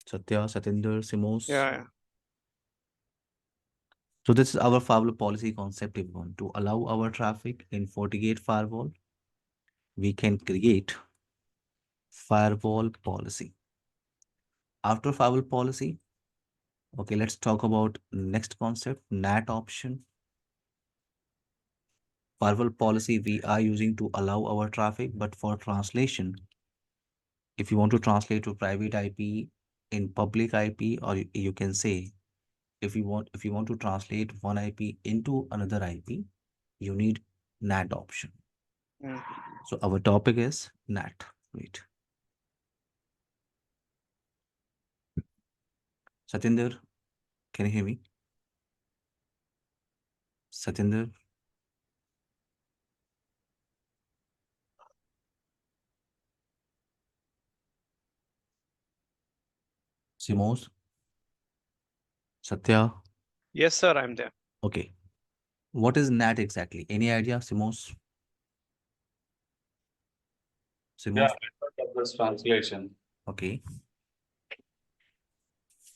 Satya, Satinder, Simos. Yeah. So this is our firewall policy concept if we want to allow our traffic in FortiGate firewall. We can create firewall policy. After firewall policy, okay, let's talk about next concept, NAT option. Firewall policy we are using to allow our traffic, but for translation, if you want to translate to private IP in public IP, or you can say if you want to translate one IP into another IP, you need NAT option. Mm. So our topic is NAT. Wait. Satinder, can you hear me? Satinder? Simos? Satya? Yes, sir, I'm there. Okay. What is NAT exactly? Any idea, Simos? Yeah, Simos? network address translation. Okay.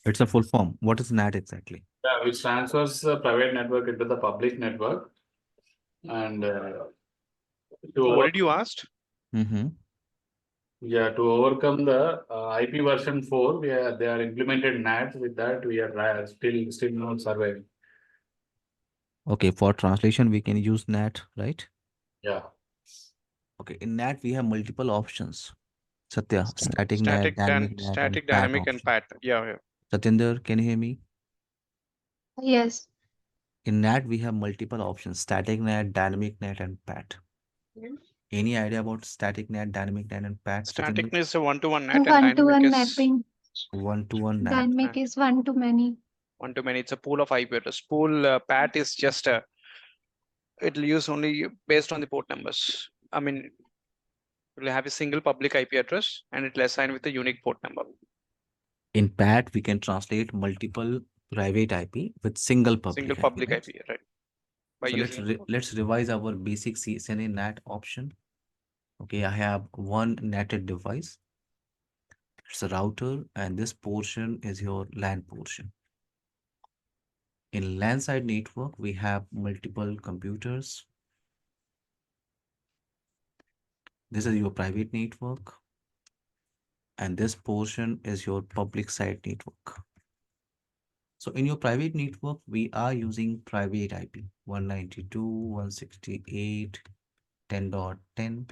It's a full form. What is NAT exactly? Yeah, which transfers the private network into the public network. And What did you ask? Mm-hmm. to overcome the IP version 4, they are implemented NAT. With that, we are still not surviving. Okay, for translation, we can use NAT, right? Yeah. Okay, in NAT, we have multiple options. Satya, static NAT, Static, dynamic NAT, and static, PAT dynamic, and option. pat. Yeah. Satinder, can you hear me? Yes. In NAT, we have multiple options, static NAT, dynamic NAT, and PAT. Any idea about static NAT, dynamic NAT, and PAT? Static Satinder? is a one-to-one NAT, and dynamic One-to-one is mapping. One-to-one NAT. Dynamic is one-to-many. one-to-many. It's a pool of IP address. Pool pat is just it'll use only based on the port numbers. I mean, we'll have a single public IP address and it'll assign with a unique port number. In PAT, we can translate multiple private IP with single public Single public right? IP, right? By So using let's revise our basic CCNA NAT option. Okay, I have one netted device. It's a router, and this portion is your LAN portion. In LAN side network, we have multiple computers. This is your private network, and this portion is your public side network. So in your private network, we are using private IP 192.168, 10.10,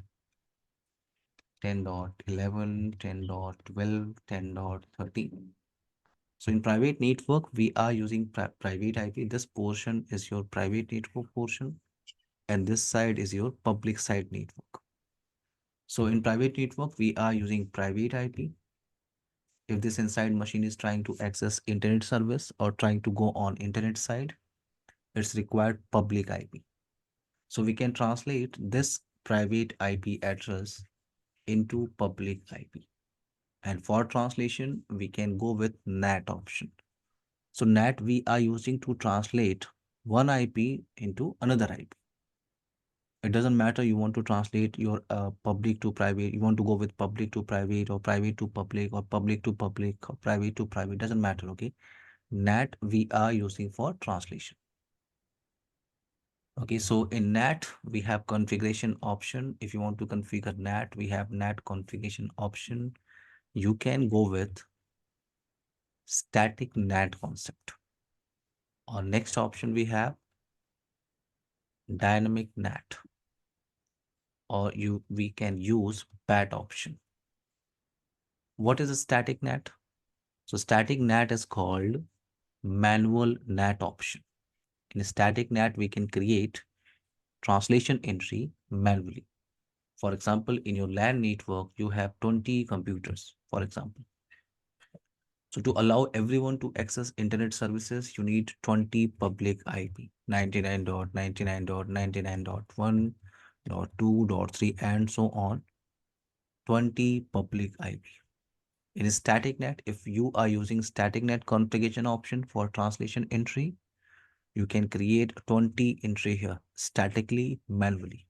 10.11, 10.12, 10.13. So in private network, we are using private IP. This portion is your private network portion, and this side is your public side network. So in private network, we are using private IP. If this inside machine is trying to access internet service or trying to go on internet side, it's required public IP. So we can translate this private IP address into public IP. And for translation, we can go with NAT option. So NAT we are using to translate one IP into another IP. It doesn't matter you want to translate your public to private, you want to go with public to private or private to public or public to public or private to private, doesn't matter, okay? NAT we are using for translation. Okay, so in NAT, we have configuration option. If you want to configure NAT, we have NAT configuration option. You can go with static NAT concept. Our next option we have dynamic NAT, or we can use PAT option. What is a static NAT? So static NAT is called manual NAT option. In a static NAT, we can create translation entry manually. For example, in your LAN network, you have 20 computers, for example. So to allow everyone to access internet services, you need 20 public IP, 99.99.99.1.2.3 and so on, 20 public IP. In a static net, if you are using static net configuration option for translation entry, you can create 20 entry here statically, manually.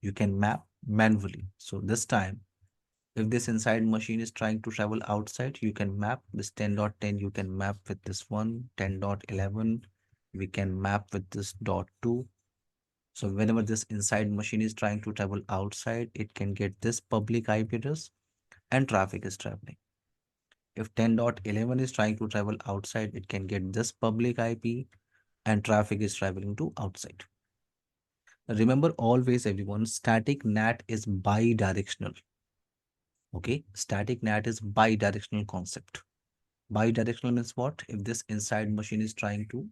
You can map manually. So this time If this inside machine is trying to travel outside, you can map this 10.10, you can map with this one, 10.11, we can map with this dot 2. So whenever this inside machine is trying to travel outside, it can get this public IP address and traffic is traveling. If 10.11 is trying to travel outside, it can get this public IP and traffic is traveling to outside. Remember always everyone, static NAT is bi-directional. Okay, static NAT is bi-directional concept. Bi-directional means what? If this inside machine is trying to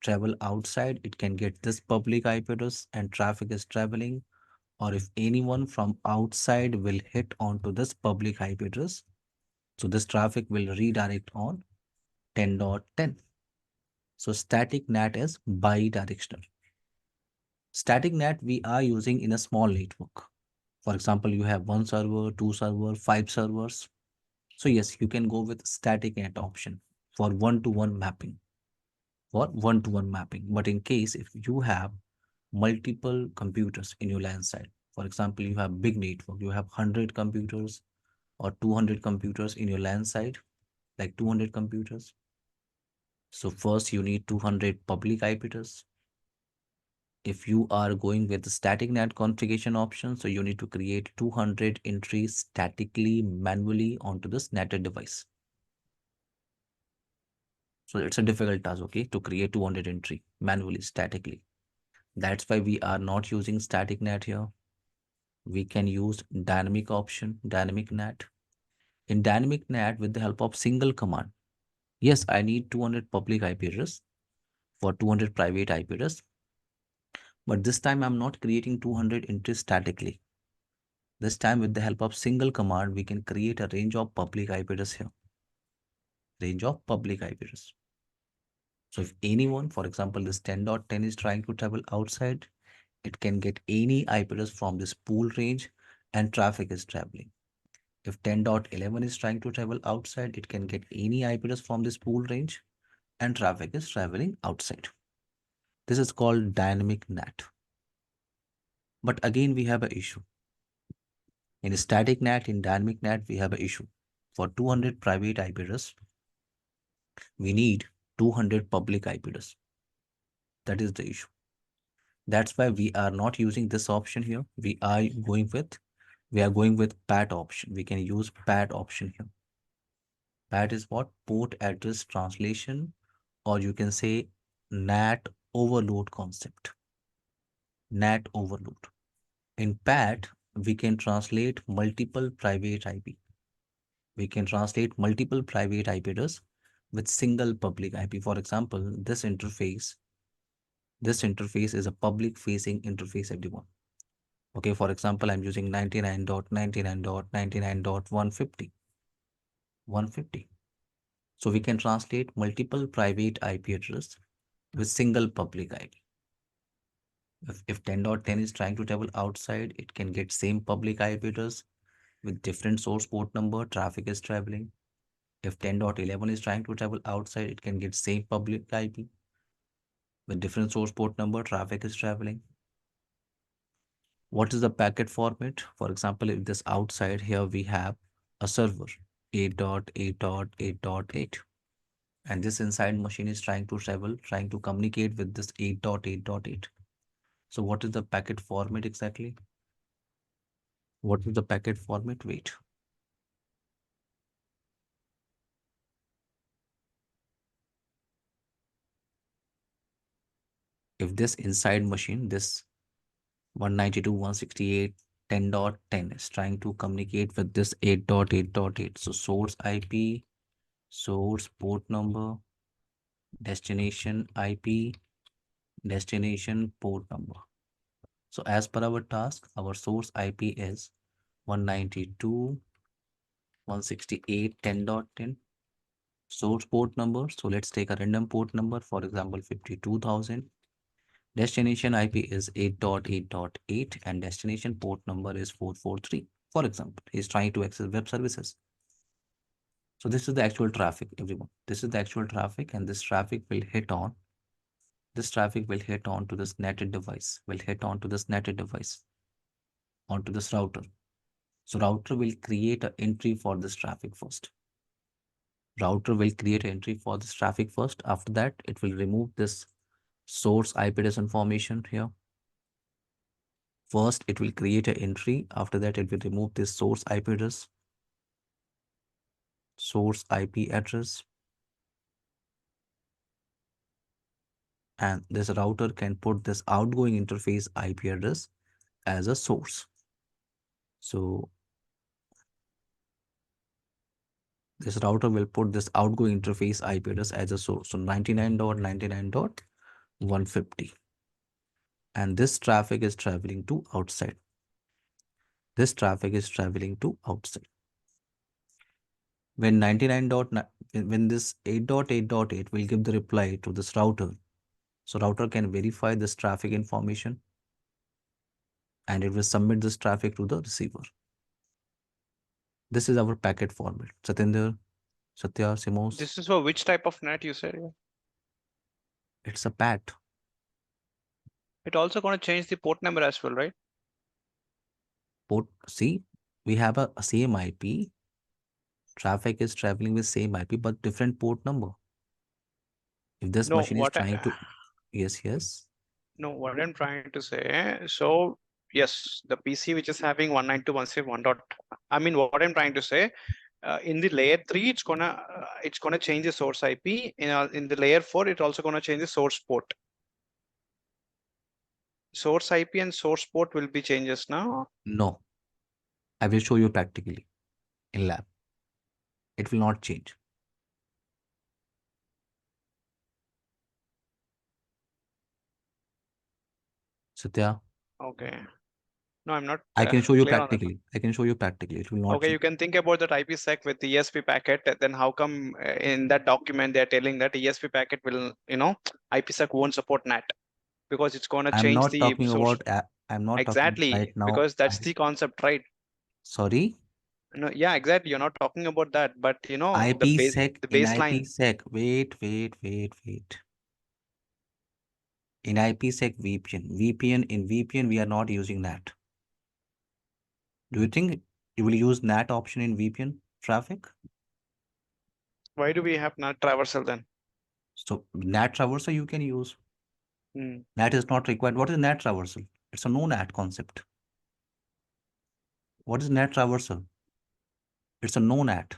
travel outside, it can get this public IP address and traffic is traveling. Or if anyone from outside will hit onto this public IP address, so this traffic will redirect on 10.10. So static NAT is bi-directional. Static NAT we are using in a small network. For example, you have one server, two server, 5 servers. So yes, you can go with static NAT option for one-to-one mapping. For one-to-one mapping. But in case if you have multiple computers in your LAN side, for example, you have big network, you have 100 computers or 200 computers in your LAN side, like 200 computers. So first you need 200 public IP address. If you are going with the static NAT configuration option, so you need to create 200 entries statically, manually onto this netted device. So it's a difficult task, okay, to create 200 entry manually, statically. That's why we are not using static NAT here. We can use dynamic option, dynamic NAT. In dynamic NAT, with the help of single command, yes, I need 200 public IP address for 200 private IP address. But this time I'm not creating 200 entries statically. This time with the help of single command, we can create a range of public IP address here. Range of public IP address. So if anyone, for example, this 10.10 is trying to travel outside, it can get any IP address from this pool range and traffic is traveling. If 10.11 is trying to travel outside, it can get any IP address from this pool range and traffic is traveling outside. This is called dynamic NAT. But again, we have an issue. In static NAT, in dynamic NAT, we have an issue. For 200 private IP address, we need 200 public IP address. That is the issue. That's why we are not using this option here. We are going with PAT option. We can use PAT option here. PAT is what? Port address translation, or you can say NAT overload concept. NAT overload. In PAT, we can translate multiple private IP. We can translate multiple private IP address with single public IP. For example, this interface is a public facing interface, everyone. Okay, for example, I'm using 99.99.99.150. 150. So we can translate multiple private IP address with single public IP. If 10.10 is trying to travel outside, it can get same public IP address with different source port number, traffic is traveling. If 10.11 is trying to travel outside, it can get same public IP with different source port number, traffic is traveling. What is the packet format? For example, if this outside here we have a server 8.8.8.8 and this inside machine is trying to travel, trying to communicate with this 8.8.8. So what is the packet format exactly? What is the packet format? Wait. If this inside machine, this 192.168.10.10 is trying to communicate with this 8.8.8. So source IP, source port number, destination IP, destination port number. So as per our task, our source IP is 192.168.10.10. Source port number. So let's take a random port number, for example, 52,000. Destination IP is 8.8.8 and destination port number is 443. For example, he's trying to access web services. So this is the actual traffic, everyone. This is the actual traffic and this traffic will hit on. This traffic will hit on to this netted device, onto this router. So router will create an entry for this traffic first. Router will create an entry for this traffic first. After that, it will remove this source IP address information here. First, it will create an entry. After that, it will remove this source IP address. Source IP address. And this router can put this outgoing interface IP address as a source. So this router will put this outgoing interface IP address as a source. So 99.99.150. And this traffic is traveling to outside. This traffic is traveling to outside. When 99.9, when this 8.8.8 will give the reply to this router, so router can verify this traffic information and it will submit this traffic to the receiver. This is our packet format. Satinder, Satya, Simos. This is for which type of net you said? It's a PAT. It also going to change the port number as well, right? Port, see, we have a same IP. Traffic is traveling with same IP, but different port number. If this No, machine is what trying to, yes. No, what I'm trying to say, so yes, the PC which is having 192.161 dot, I mean, what I'm trying to say, in the layer 3, it's gonna change the source IP. In the layer 4, it's also gonna change the source port. Source IP and source port will be changes now. No, I will show you practically in lab. It will not change. Satya, Okay. No, I'm not I can show you clear on that. practically. I can show you practically. It will not Okay, you change. can think about that IPsec with the ESP packet. Then how come in that document they're telling that ESP packet will, IPsec won't support NAT because it's gonna I'm change not the talking source. about, I'm not talking Exactly, right now. because that's the concept, right? Sorry, No, yeah, exactly. You're not talking about that, but the IPsec the in baseline. IPsec. Wait. In IPsec VPN in VPN, we are not using NAT. Do you think you will use NAT option in VPN traffic? Why do we have NAT traversal then? So NAT traversal you can use. Hmm. NAT is not required. What is NAT traversal? It's a no NAT concept. What is NAT traversal? It's a no NAT.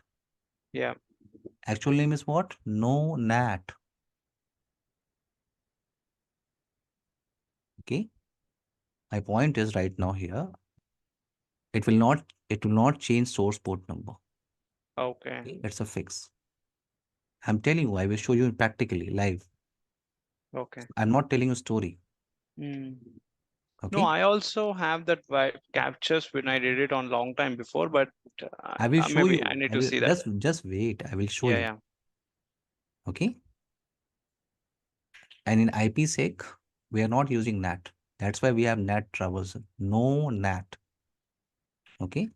Yeah. Actual name is what? No NAT. Okay. My point is right now here, it will not change source port number. Okay. Okay? It's a fix. I'm telling you, I will show you practically live. Okay. I'm not telling you story. Hmm. Okay. No, I also have that vibe captures when I did it on long time before, but I will show maybe I you. need I to will see that. just wait. I will show Yeah, you. yeah. Okay. And in IPsec, we are not using NAT. That's why we have NAT traversal. No NAT. Okay.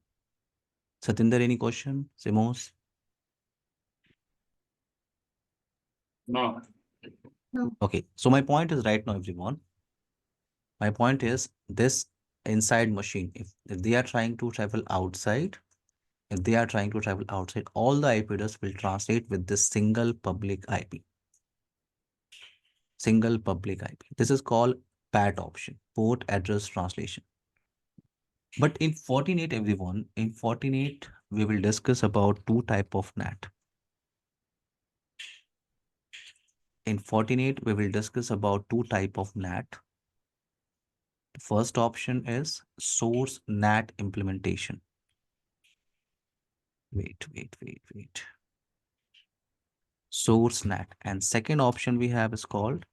Satinder, any question? Simos? No. No. Okay. So my point is right now, everyone. My point is this inside machine, if they are trying to travel outside, all the IP address will translate with this single public IP. Single public IP. This is called PAT option, port address translation. But in FORTINET, everyone, in FORTINET, we will discuss about two type of NAT. In FORTINET, we will discuss about two type of NAT. The first option is source NAT implementation. Wait. Source NAT. And second option we have is called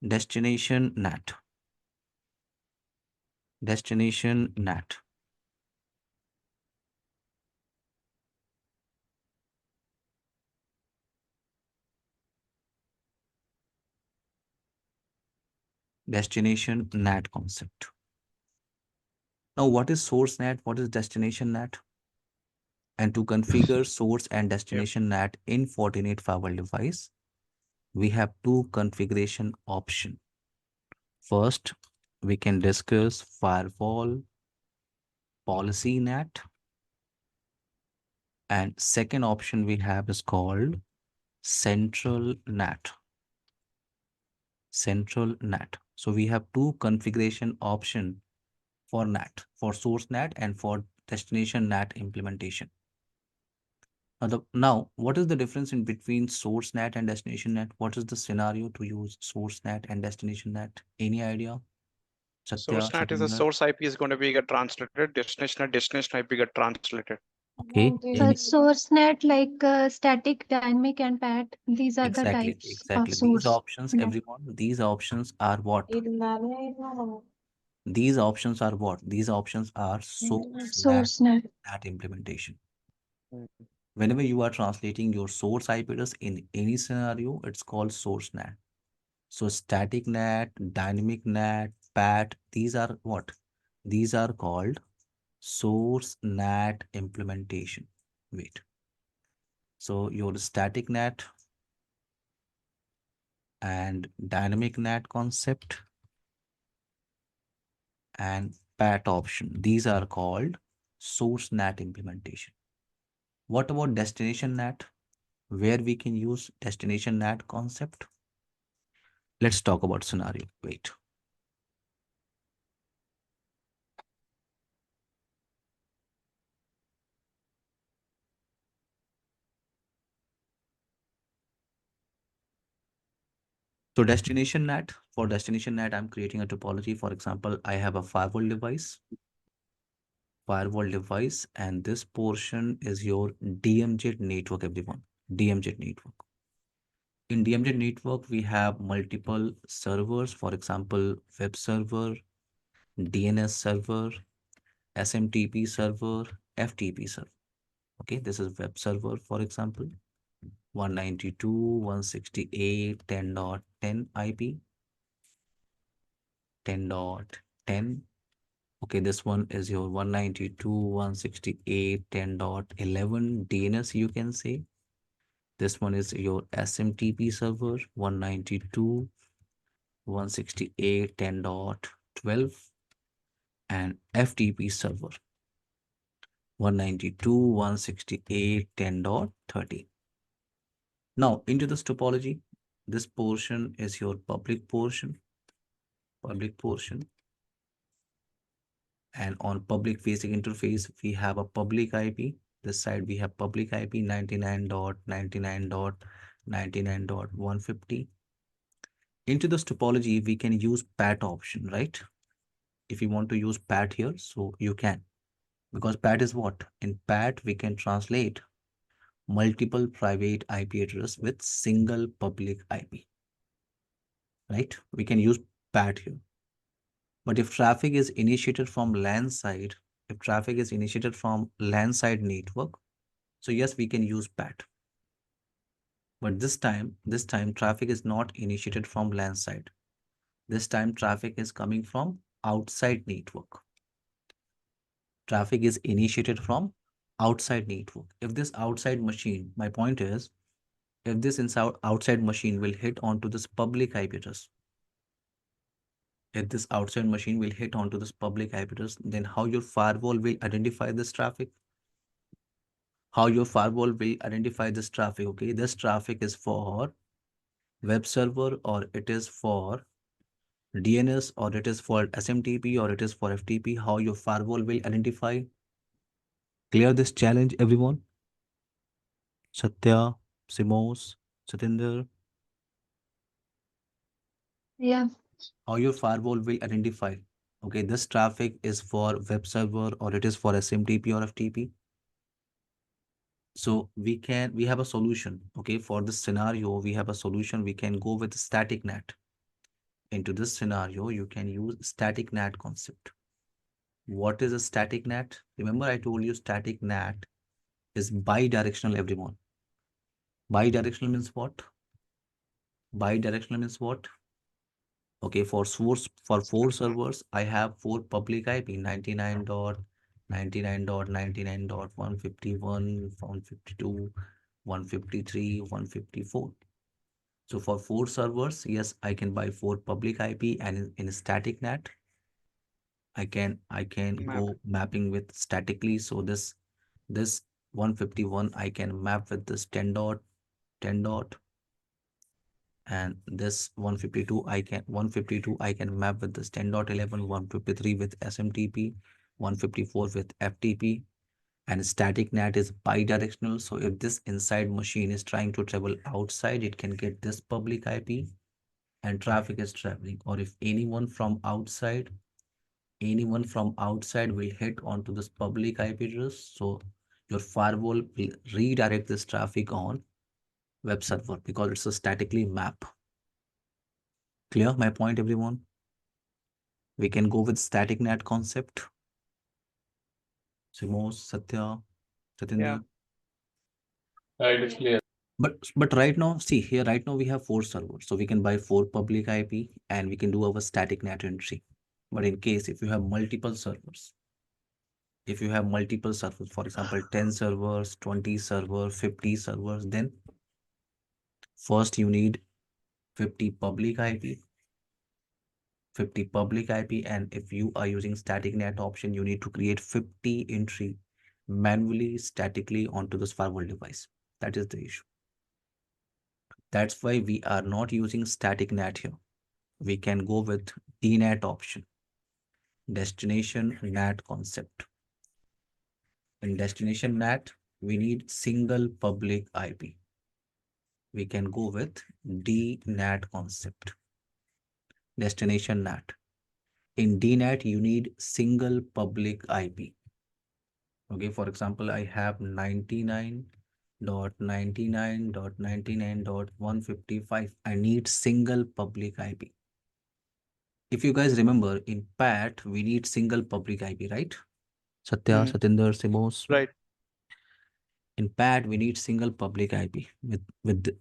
destination NAT. Destination NAT. Destination NAT concept. Now, what is source NAT? What is destination NAT? And to configure source and destination NAT in FORTINET firewall device, we have two configuration options. First, we can discuss firewall policy NAT. And second option we have is called central NAT. Central NAT. So we have two configuration option for NAT, for source NAT and for destination NAT implementation. Now, what is the difference in between source NAT and destination NAT? What is the scenario to use source NAT and destination NAT? Any idea? Satya, Source NAT is a Satinder? source IP is going to be get translated. Destination IP get translated. Okay. Source net like static, dynamic, and PAT. These are the Exactly, types of exactly. These source options, net. everyone, these options are what? These options are what? These options are source NAT, Source net. NAT implementation. Whenever you are translating your source IP address in any scenario, it's called source NAT. So static NAT, dynamic NAT, PAT, these are what? These are called source NAT implementation. Wait. So your static NAT and dynamic NAT concept and PAT option, these are called source NAT implementation. What about destination NAT? Where we can use destination NAT concept? Let's talk about scenario. Wait. So destination NAT, for destination NAT, I'm creating a topology. For example, I have a firewall device, and this portion is your DMZ network, everyone. DMZ network. In DMZ network, we have multiple servers, for example, web server, DNS server, SMTP server, FTP server. Okay, this is web server, for example, 192.168.10.10 IP, 10.10. Okay, this one is your 192.168.10.11 DNS, you can say. This one is your SMTP server, 192.168.10.12, and FTP server, 192.168.10.13. Now, into this topology, this portion is your public portion, and on public facing interface, we have a public IP. This side we have public IP 99.99.99.150. Into this topology, we can use PAT option, right? If you want to use PAT here, so you can. Because PAT is what? In PAT, we can translate multiple private IP address with single public IP, right? We can use PAT here. But if traffic is initiated from LAN side, network, so yes, we can use PAT. But this time traffic is not initiated from LAN side. This time traffic is coming from outside network. Traffic is initiated from outside network. If this outside machine, my point is, if this outside machine will hit onto this public IP address, then how your firewall will identify this traffic? Okay, this traffic is for web server, or it is for DNS, or it is for SMTP, or it is for FTP. How your firewall will identify? Clear this challenge, everyone? Satya, Simos, Satinder. Yeah. How your firewall will identify? Okay, this traffic is for web server, or it is for SMTP or FTP. So we have a solution. Okay, for this scenario, we have a solution. We can go with static NAT. Into this scenario, you can use static NAT concept. What is a static NAT? Remember, I told you static NAT is bidirectional, everyone. Bidirectional means what? Okay, for 4 servers, I have 4 public IP, 99.99.99.151, 152, 153, 154. So for 4 servers, yes, I can buy 4 public IP, and in static NAT, I can go mapping with statically. So this 151 I can map with this 10 dot, 10 dot, and this 152 I can map with this 10.11, 153 with SMTP, 154 with FTP, and static NAT is bidirectional. So if this inside machine is trying to travel outside, it can get this public IP and traffic is traveling. Or if anyone from outside will hit onto this public IP address, so your firewall will redirect this traffic on web server because it's a statically map. Clear my point, everyone? We can go with static NAT concept. Simos, Satya, Satinder. It is clear. But right now, see here, right now we have 4 servers. So we can buy 4 public IP and we can do our static NAT entry. But in case if you have multiple servers, for example, 10 servers, 20 servers, 50 servers, then first you need 50 public IP, and if you are using static NAT option, you need to create 50 entry manually, statically onto this firewall device. That is the issue. That's why we are not using static NAT here. We can go with DNAT option, destination NAT concept. In destination NAT, we need single public IP. We can go with DNAT concept, destination NAT. In DNAT, you need single public IP. Okay, for example, I have 99.99.99.155. I need single public IP. If you guys remember, in PAT, we need single public IP, right? Satya, Satinder, Simos. Right. In PAT, we need single public IP.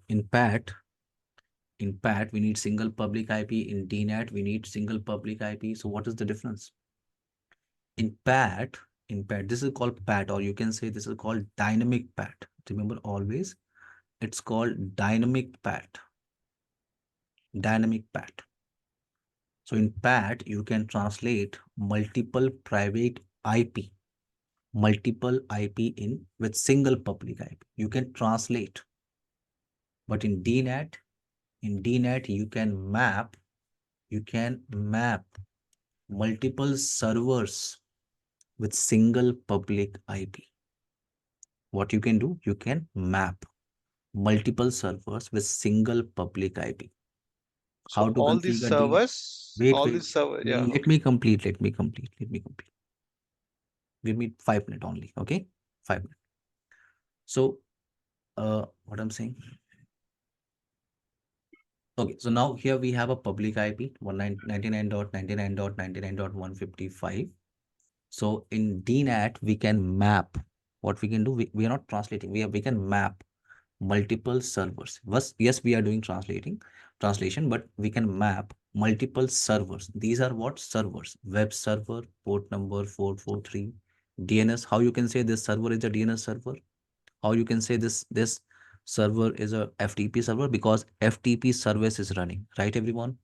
In PAT, we need single public IP. In DNAT, we need single public IP. So what is the difference? In PAT, this is called PAT, or you can say this is called dynamic PAT. Remember always, it's called dynamic PAT. Dynamic PAT. So in PAT, you can translate multiple private IP, in with single public IP. You can translate. But in DNAT, you can map multiple servers with single public IP. What you can do, you can map multiple servers with single public IP. So How to all these configure servers, Wait, all wait. these servers, yeah. Let me complete. Give me 5 minutes only, okay? 5 minutes. So, what I'm saying? Okay, so now here we have a public IP 199.99.99.155. So in DNAT, we can map. What we can do, we are not translating. We can map multiple servers. Yes, we are doing translation, but we can map multiple servers. These are what servers? Web server, port number 443, DNS. How you can say this server is a DNS server? How you can say this server is a FTP server? Because FTP service is running, right, everyone?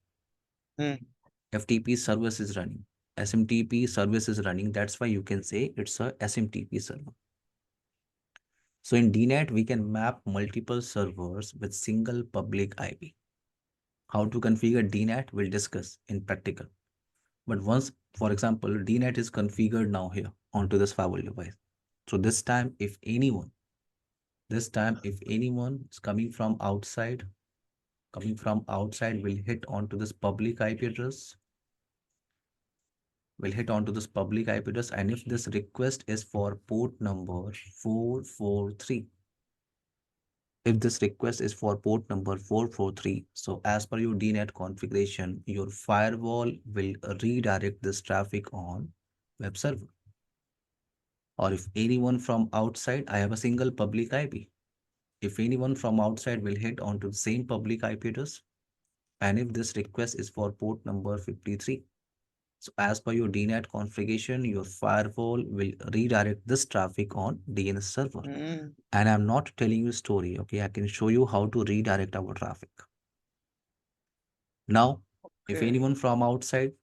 FTP service is running. SMTP service is running. That's why you can say it's a SMTP server. So in DNAT, we can map multiple servers with single public IP. How to configure DNAT, we'll discuss in practical. But once, for example, DNAT is configured now here onto this firewall device. So this time, if anyone is coming from outside, will hit onto this public IP address. And if this request is for port number 443, so as per your DNAT configuration, your firewall will redirect this traffic on web server. Or if anyone from outside, I have a single public IP. If anyone from outside will hit onto the same public IP address, and if this request is for port number 53, so as per your DNAT configuration, your firewall will redirect this traffic on DNS server. And I'm not telling you a story, okay? I can show you how to redirect our traffic. Now, if anyone from outside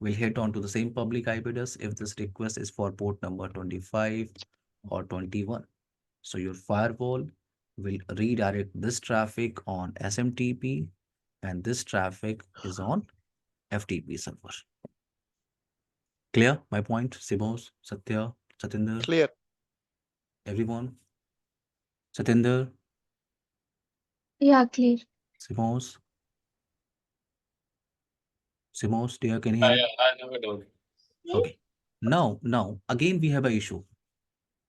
will hit onto the same public IP address, if this request is for port number 25, or 21. So your firewall will redirect this traffic on SMTP and this traffic is on FTP server. Clear my point? Sibos, Satya, Satinder, Clear. everyone? Satinder, Yeah, clear. Sibos, dear, can you hear me? I never doubt. Okay. Now, again, we have an issue.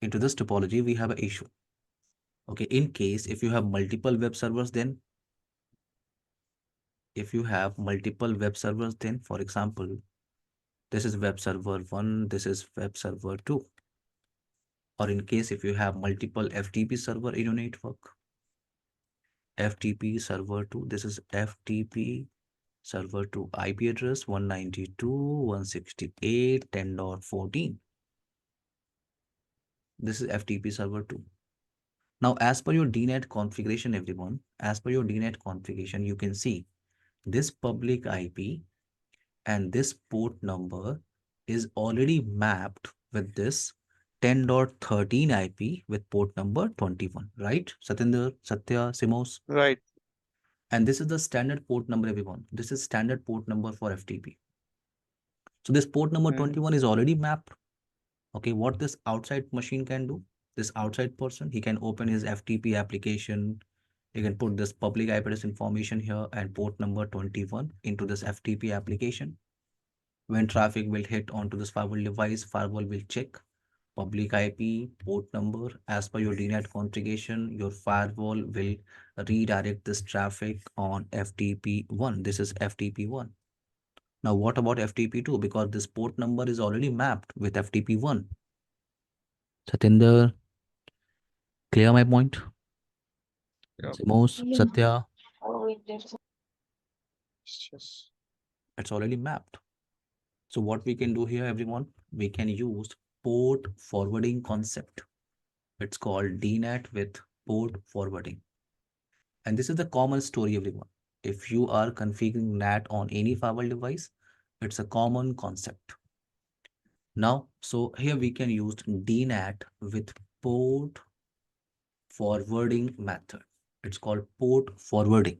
Into this topology, we have an issue. Okay, in case if you have multiple web servers, then for example, this is web server 1, this is web server 2. Or in case if you have multiple FTP server in your network, FTP server 2, this is FTP server 2, IP address 192.168.10.14. This is FTP server 2. Now, as per your DNAT configuration, everyone, as per your DNAT configuration, you can see this public IP and this port number is already mapped with this 10.13 IP with port number 21, right? Satinder, Satya, Simos. Right. And this is the standard port number, everyone. This is standard port number for FTP. So this port number 21 is already mapped. Okay, what this outside machine can do, this outside person, he can open his FTP application. He can put this public IP address information here and port number 21 into this FTP application. When traffic will hit onto this firewall device, firewall will check public IP, port number. As per your DNAT configuration, your firewall will redirect this traffic on FTP1. This is FTP1. Now, what about FTP2? Because this port number is already mapped with FTP1. Satinder, clear my point? Yeah. Simos, Yeah. Satya, Yes. it's already mapped. So what we can do here, everyone, we can use port forwarding concept. It's called DNAT with port forwarding. And this is the common story, everyone. If you are configuring NAT on any firewall device, it's a common concept. Now, so here we can use DNAT with port forwarding method. It's called port forwarding.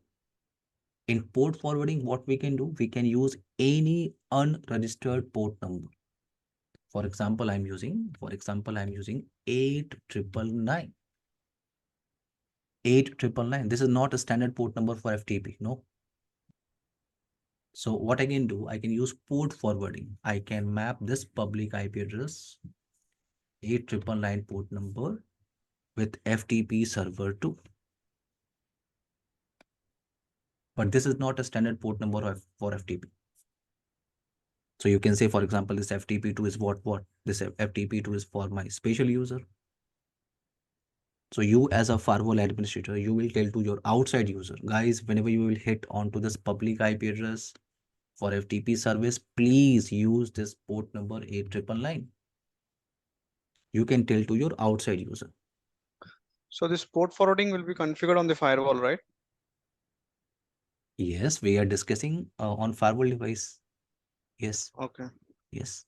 In port forwarding, what we can do, we can use any unregistered port number. For example, I'm using 8999. 8999. This is not a standard port number for FTP. No. So what I can do, I can use port forwarding. I can map this public IP address 8999 port number with FTP server 2. But this is not a standard port number for FTP. So you can say, for example, this FTP2 is what? This FTP2 is for my special user. So you as a firewall administrator, you will tell to your outside user, guys, whenever you will hit onto this public IP address for FTP service, please use this port number 8999. You can tell to your outside user. So this port forwarding will be configured on the firewall, right? Yes, we are discussing on firewall device. Yes. Okay. Yes.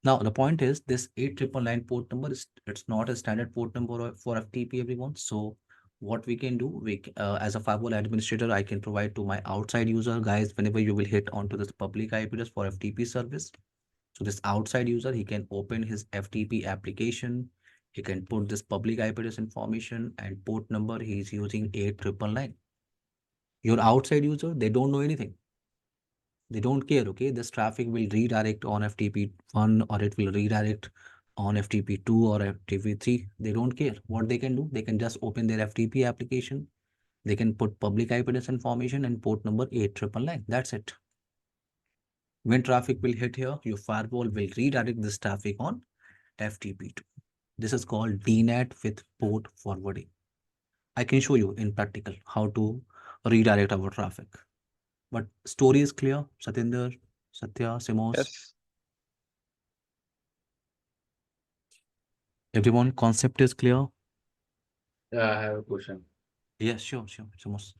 Now the point is this 8999 port number is it's not a standard port number for FTP, everyone. So what we can do, as a firewall administrator, I can provide to my outside user, guys, whenever you will hit onto this public IP address for FTP service. So this outside user, he can open his FTP application. He can put this public IP address information and port number. He's using 8999. Your outside user, they don't know anything. They don't care, okay? This traffic will redirect on FTP1 or it will redirect on FTP2 or FTP3. They don't care. What they can do, they can just open their FTP application. They can put public IP address information and port number 8999. That's it. When traffic will hit here, your firewall will redirect this traffic on FTP2. This is called DNAT with port forwarding. I can show you in practical how to redirect our traffic. But story is clear, Satinder, Satya, Simos. Yes. Everyone, concept is clear? Yeah, I have a question. Yes, sure, Simos.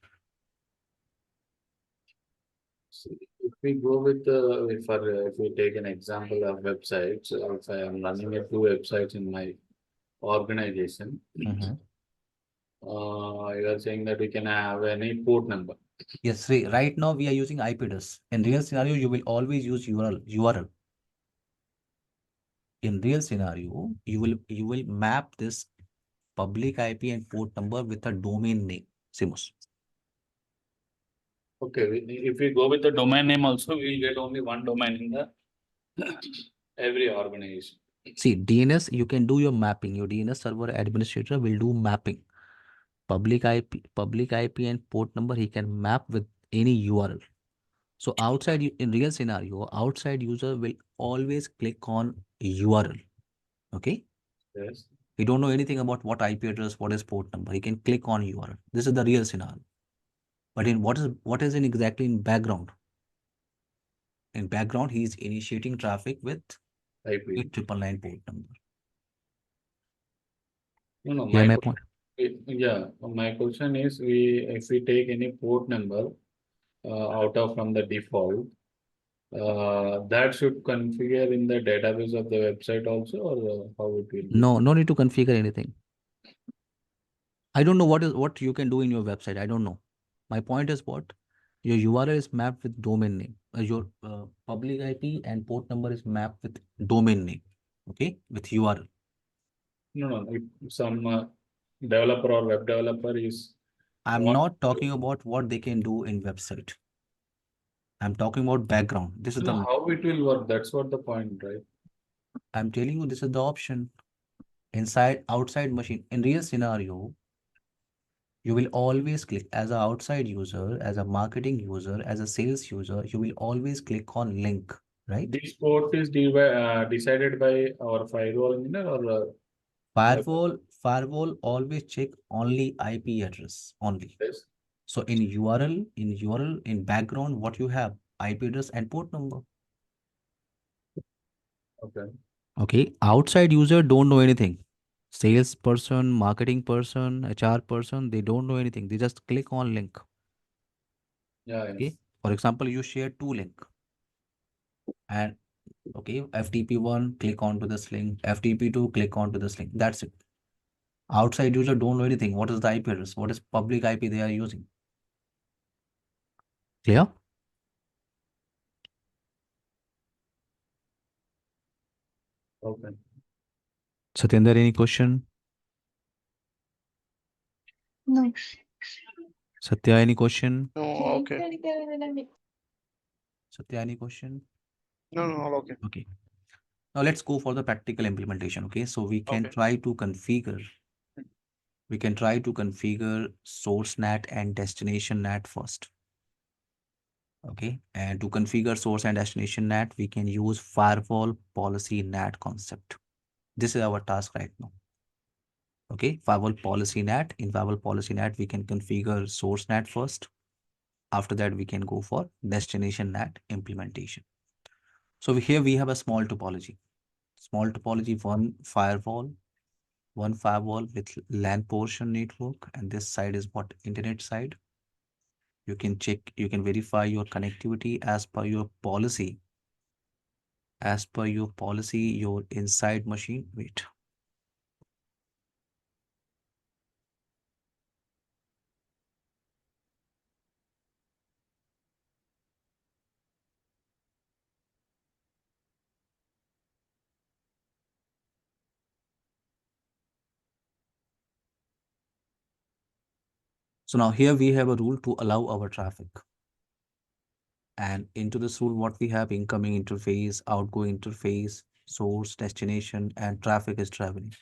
See, if We go with if we take an example of websites, if I am running a two websites in my organization, Mhm. you are saying that we can have any port number. Yes, right now we are using IP address. In real scenario, you will always use URL. In real scenario, you will map this public IP and port number with a domain name. Simus. Okay, if we go with the domain name also, we'll get only one domain in the every organization. See, DNS, you can do your mapping. Your DNS server administrator will do mapping. Public IP and port number, he can map with any URL. So outside, in real scenario, outside user will always click on URL. Okay. Yes. He don't know anything about what IP address, what is port number. He can click on URL. This is the real scenario. But in what is in exactly in background? In background, he is initiating traffic with IP. 8999 port number. No, Yeah, my point. Yeah, my question is, if we take any port number out of from the default, that should configure in the database of the website also, or how it will be? No need to configure anything. I don't know what you can do in your website. I don't know. My point is what your URL is mapped with domain name. Your public IP and port number is mapped with domain name. Okay, with URL. No. If some developer or web developer is. I'm not talking about what they can do in website. I'm talking about background. This is the. How it will work. That's what the point, right? I'm telling you, this is the option. Inside, outside machine. In real scenario, you will always click as an outside user, as a marketing user, as a sales user, you will always click on link, right? This port is decided by our firewall engineer or Firewall always check only IP address only. yes. So in URL, in background, what you have? IP address and port number. Okay. Okay. Outside user don't know anything. Salesperson, marketing person, HR person, they don't know anything. They just click on link. Yeah. Okay. For example, you share two link and okay, FTP1, click onto this link, FTP2, click onto this link. That's it. Outside user don't know anything. What is the IP address? What is public IP they are using? Clear? Okay. Satyendra, any question? No. Satya, any question? No, okay. Satya, any question? No, all okay. Okay. Now let's go for the practical implementation. Okay. So we can Okay. try to configure. We can try to configure source NAT and destination NAT first. Okay. And to configure source and destination NAT, we can use firewall policy NAT concept. This is our task right now. Okay, firewall policy NAT. In firewall policy NAT, we can configure source NAT first. After that, we can go for destination NAT implementation. So here we have a small topology. Small topology, one firewall with LAN portion network, and this side is what internet side. You can check, you can verify your connectivity as per your policy. As per your policy, your inside machine. Wait. So now here we have a rule to allow our traffic. And into this rule, what we have: incoming interface, outgoing interface, source, destination, and traffic is traveling.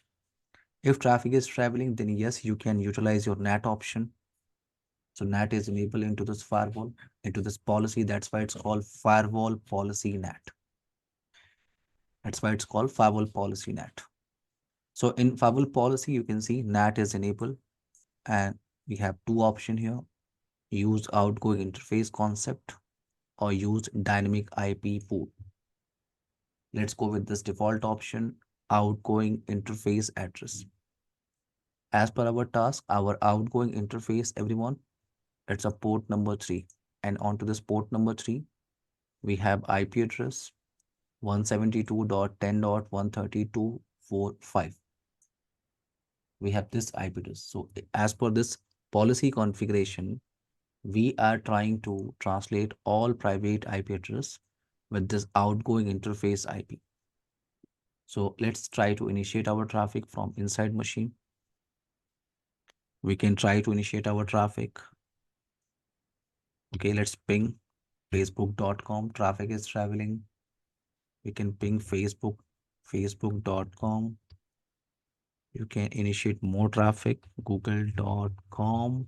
If traffic is traveling, then yes, you can utilize your NAT option. So NAT is enabled into this firewall, into this policy. That's why it's called firewall policy NAT. That's why it's called firewall policy NAT. So in firewall policy, you can see NAT is enabled, and we have two options here: use outgoing interface concept or use dynamic IP pool. Let's go with this default option, outgoing interface address. As per our task, our outgoing interface, everyone, it's a port number 3. And onto this port number 3, We have IP address 172.10.132.45. We have this IP address. So as per this policy configuration, we are trying to translate all private IP address with this outgoing interface IP. So let's try to initiate our traffic from inside machine. We can try to initiate our traffic. Okay, let's ping facebook.com. Traffic is traveling. We can ping facebook.com. You can initiate more traffic, google.com,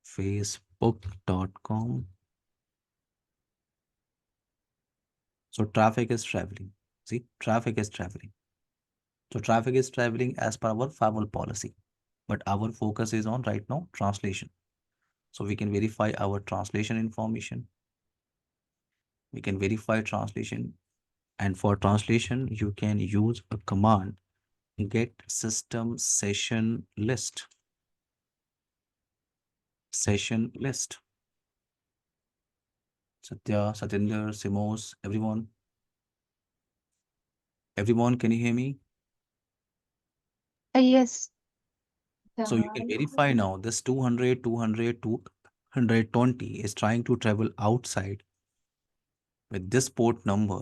facebook.com. So traffic is traveling. See, traffic is traveling. So traffic is traveling as per our firewall policy. But our focus is on right now translation. So we can verify our translation information. We can verify translation. And for translation, you can use a command, get system session list. Session list. Satya, Satinder, Simos, everyone. Everyone, can you hear me? Yes. So you can verify now this 200, 200, 220 is trying to travel outside with this port number.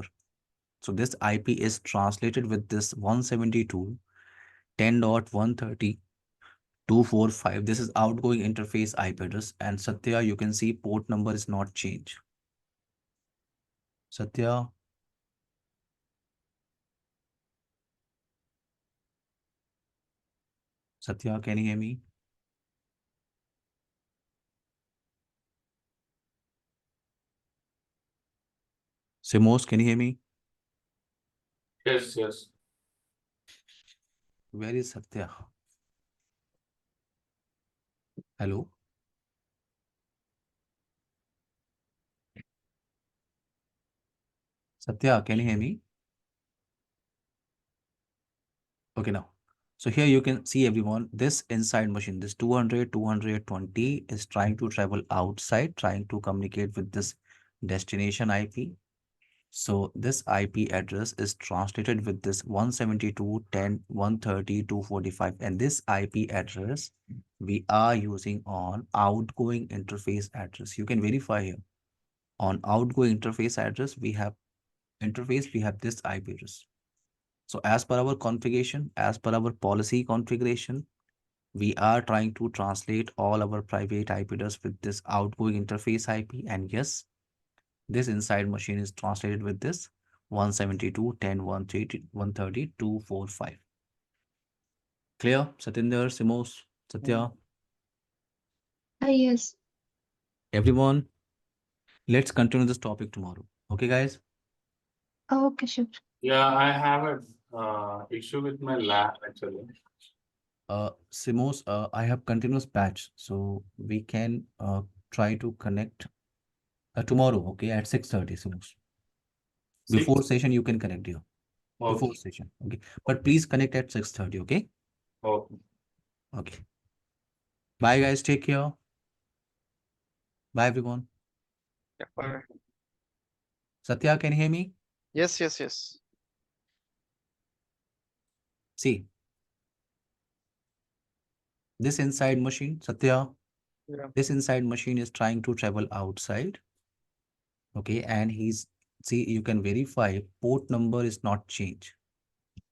So this IP is translated with this 172.10.130.245. This is outgoing interface IP address. And Satya, you can see port number is not changed. Satya. Satya, can you hear me? Simos, can you hear me? Yes, yes. Where is Satya? Hello? Satya, can you hear me? Okay, now. So here you can see everyone, this inside machine, this 200, 220 is trying to travel outside, trying to communicate with this destination IP. So this IP address is translated with this 172.10.130.245. And this IP address we are using on outgoing interface address. You can verify here. On outgoing interface address, we have this IP address. So as per our configuration, as per our policy configuration, we are trying to translate all our private IP address with this outgoing interface IP. And yes, this inside machine is translated with this 172.10.130.245. Clear? Satinder, Simos, Satya, Yes. everyone. Let's continue this topic tomorrow. Okay, guys? Okay, sure. Yeah, I have a issue with my lab actually. Simos, I have continuous batch, so we can try to connect tomorrow, okay, at 6:30, Simos. Before Six. session, you can connect here. Before Okay. session, okay. But please connect at 6:30, okay? Okay. Okay. Bye, guys. Take care. Bye, everyone. Yeah, bye. Satya, can you hear me? Yes, yes, yes. See, this inside machine, Satya, Yeah. this inside machine is trying to travel outside, okay, and see, you can verify port number is not changed.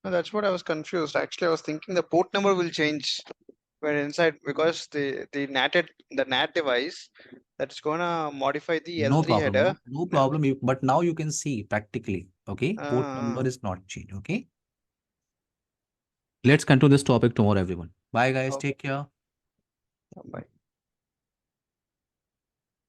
No, that's what I was confused. Actually, I was thinking the port number will change when inside because the NAT device that's gonna modify the No L3 problem, header. no Yeah. problem. But now you can see practically, okay, port number Uh, is not changed, okay. Let's continue this topic tomorrow, everyone. Bye, guys. okay. Take care. Bye.